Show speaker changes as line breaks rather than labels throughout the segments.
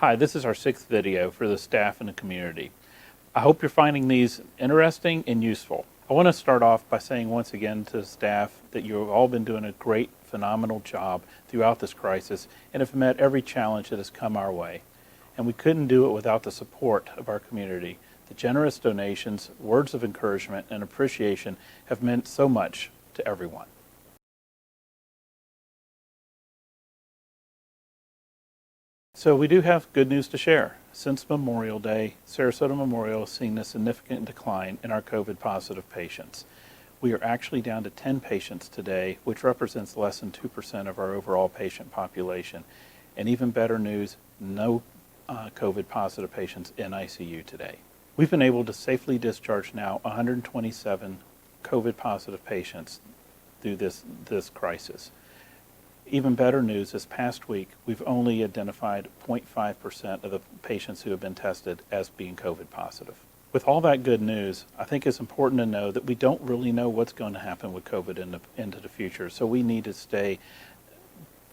Hi, this is our 6th video for the staff and the community. I hope you're finding these interesting and useful. I want to start off by saying once again to the staff that you have all been doing a great, phenomenal job throughout this crisis and have met every challenge that has come our way. And we couldn't do it without the support of our community. The generous donations, words of encouragement, and appreciation have meant so much to everyone. So we do have good news to share. Since Memorial Day, Sarasota Memorial has seen a significant decline in our COVID-positive patients. We are actually down to 10 patients today, which represents less than 2% of our overall patient population. And even better news, no COVID-positive patients in ICU today. We've been able to safely discharge now 127 COVID-positive patients through this crisis. Even better news, this past week, we've only identified 0.5% of the patients who have been tested as being COVID positive. With all that good news, I think it's important to know that we don't really know what's going to happen with COVID into the future. So we need to stay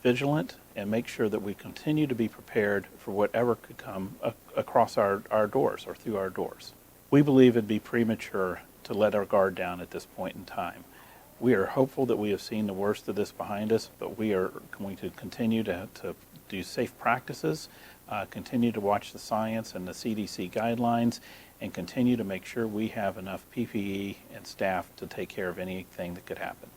vigilant and make sure that we continue to be prepared for whatever could come across our doors or through our doors. We believe it'd be premature to let our guard down at this point in time. We are hopeful that we have seen the worst of this behind us, but we are going to continue to do safe practices, continue to watch the science and the CDC guidelines, and continue to make sure we have enough PPE and staff to take care of anything that could happen.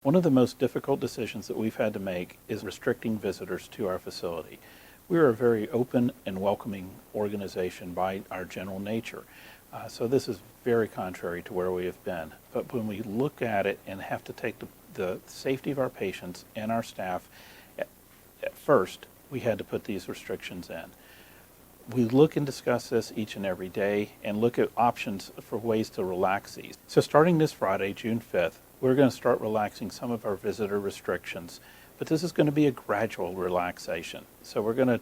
One of the most difficult decisions that we've had to make is restricting visitors to our facility. We are a very open and welcoming organization by our general nature. So this is very contrary to where we have been. But when we look at it and have to take the safety of our patients and our staff, at first, we had to put these restrictions in. We look and discuss this each and every day and look at options for ways to relax these. So starting this Friday, June 5th, we're going to start relaxing some of our visitor restrictions. But this is going to be a gradual relaxation. So we're going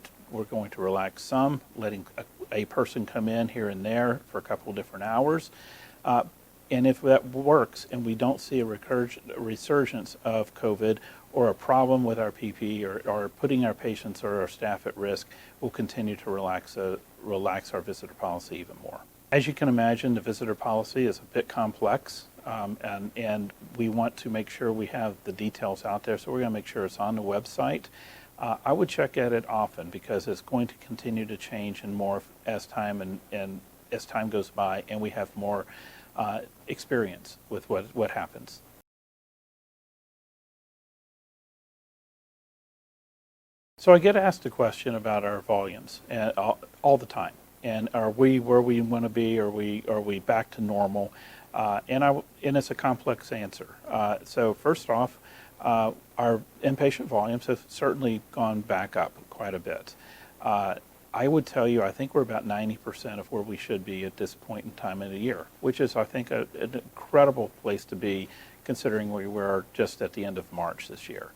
to relax some, letting a person come in here and there for a couple of different hours. And if that works and we don't see a resurgence of COVID or a problem with our PPE or putting our patients or our staff at risk, we'll continue to relax our visitor policy even more. As you can imagine, the visitor policy is a bit complex. And we want to make sure we have the details out there, so we're going to make sure it's on the website. I would check at it often because it's going to continue to change and morph as time as time goes by, and we have more experience with what happens. So I get asked a question about our volumes all the time, and are we where we want to be? Are we back to normal? And it's a complex answer. So first off, our inpatient volumes have certainly gone back up quite a bit. I would tell you, I think we're about 90% of where we should be at this point in time in the year, which is, I think, an incredible place to be considering we were just at the end of March this year.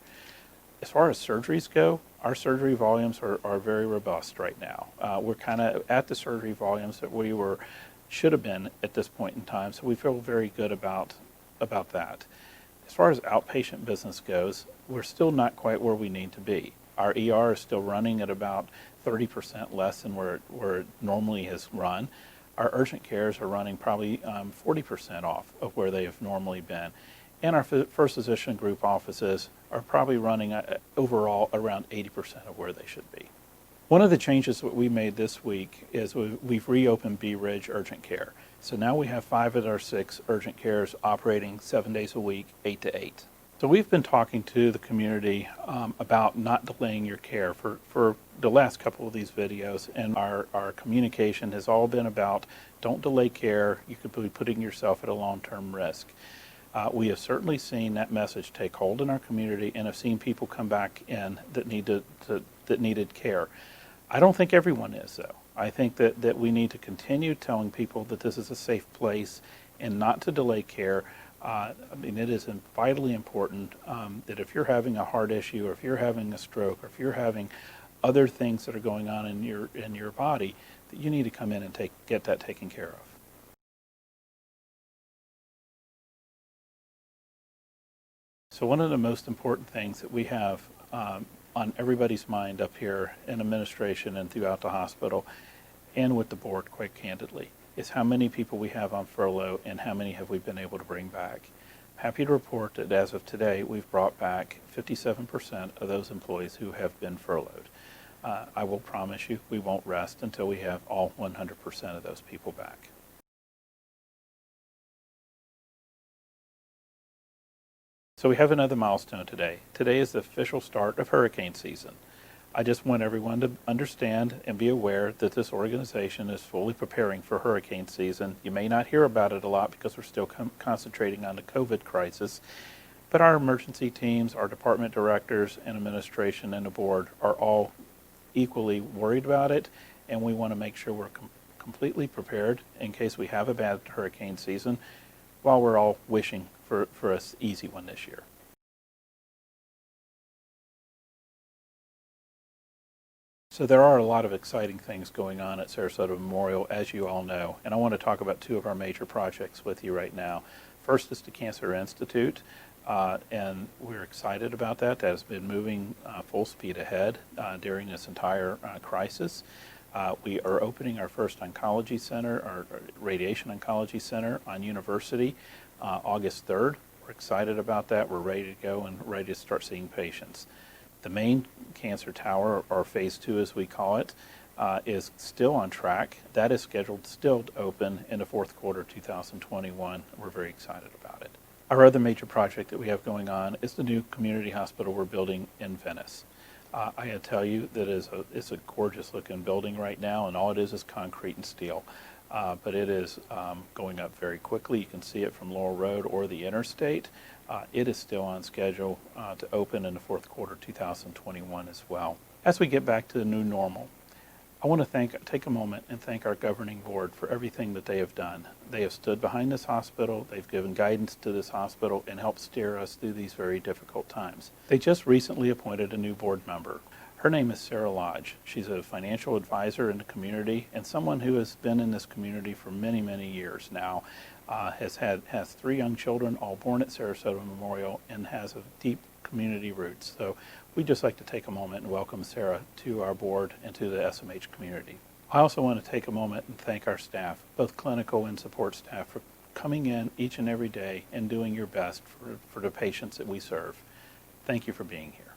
As far as surgeries go, our surgery volumes are very robust right now. We're kind of at the surgery volumes that we should have been at this point in time, so we feel very good about that. As far as outpatient business goes, we're still not quite where we need to be. Our ER is still running at about 30% less than where it normally has run. Our urgent cares are running probably 40% off of where they have normally been. And our first physician group offices are probably running overall around 80% of where they should be. One of the changes that we made this week is we've reopened Bee Ridge Urgent Care. So now we have 5 of our 6 urgent cares operating 7 days a week, 8 to 8. So we've been talking to the community about not delaying your care for the last couple of these videos, and our communication has all been about don't delay care. You could be putting yourself at a long-term risk. We have certainly seen that message take hold in our community and have seen people come back in that needed care. I don't think everyone is, though. I think that we need to continue telling people that this is a safe place and not to delay care. I mean, it is vitally important that if you're having a heart issue or if you're having a stroke or if you're having other things that are going on in your body, that you need to come in and get that taken care of. So one of the most important things that we have on everybody's mind up here in administration and throughout the hospital and with the board, quite candidly, is how many people we have on furlough and how many have we been able to bring back. Happy to report that as of today, we've brought back 57% of those employees who have been furloughed. I will promise you we won't rest until we have all 100% of those people back. So we have another milestone today. Today is the official start of hurricane season. I just want everyone to understand and be aware that this organization is fully preparing for hurricane season. You may not hear about it a lot because we're still concentrating on the COVID crisis, but our emergency teams, our department directors and administration and the board are all equally worried about it, and we want to make sure we're completely prepared in case we have a bad hurricane season, while we're all wishing for an easy one this year. So there are a lot of exciting things going on at Sarasota Memorial, as you all know, and I want to talk about two of our major projects with you right now. First is the Cancer Institute, and we're excited about that. That has been moving full speed ahead during this entire crisis. We are opening our first oncology center, our radiation oncology center on University, August 3rd. We're excited about that. We're ready to go and ready to start seeing patients. The main cancer tower, or phase 2 as we call it, is still on track. That is scheduled still to open in the fourth quarter 2021. We're very excited about it. Our other major project that we have going on is the new community hospital we're building in Venice. I gotta tell you that it's a gorgeous looking building right now, and all it is concrete and steel. But it is going up very quickly. You can see it from Laurel Road or the interstate. It is still on schedule to open in the fourth quarter 2021 as well. As we get back to the new normal, I want to take a moment and thank our governing board for everything that they have done. They have stood behind this hospital, they've given guidance to this hospital, and helped steer us through these very difficult times. They just recently appointed a new board member. Her name is Sarah Lodge. She's a financial advisor in the community and someone who has been in this community for many, many years now. Has 3 young children, all born at Sarasota Memorial, and has a deep community roots. So we'd just like to take a moment and welcome Sarah to our board and to the SMH community. I also want to take a moment and thank our staff, both clinical and support staff, for coming in each and every day and doing your best for the patients that we serve. Thank you for being here.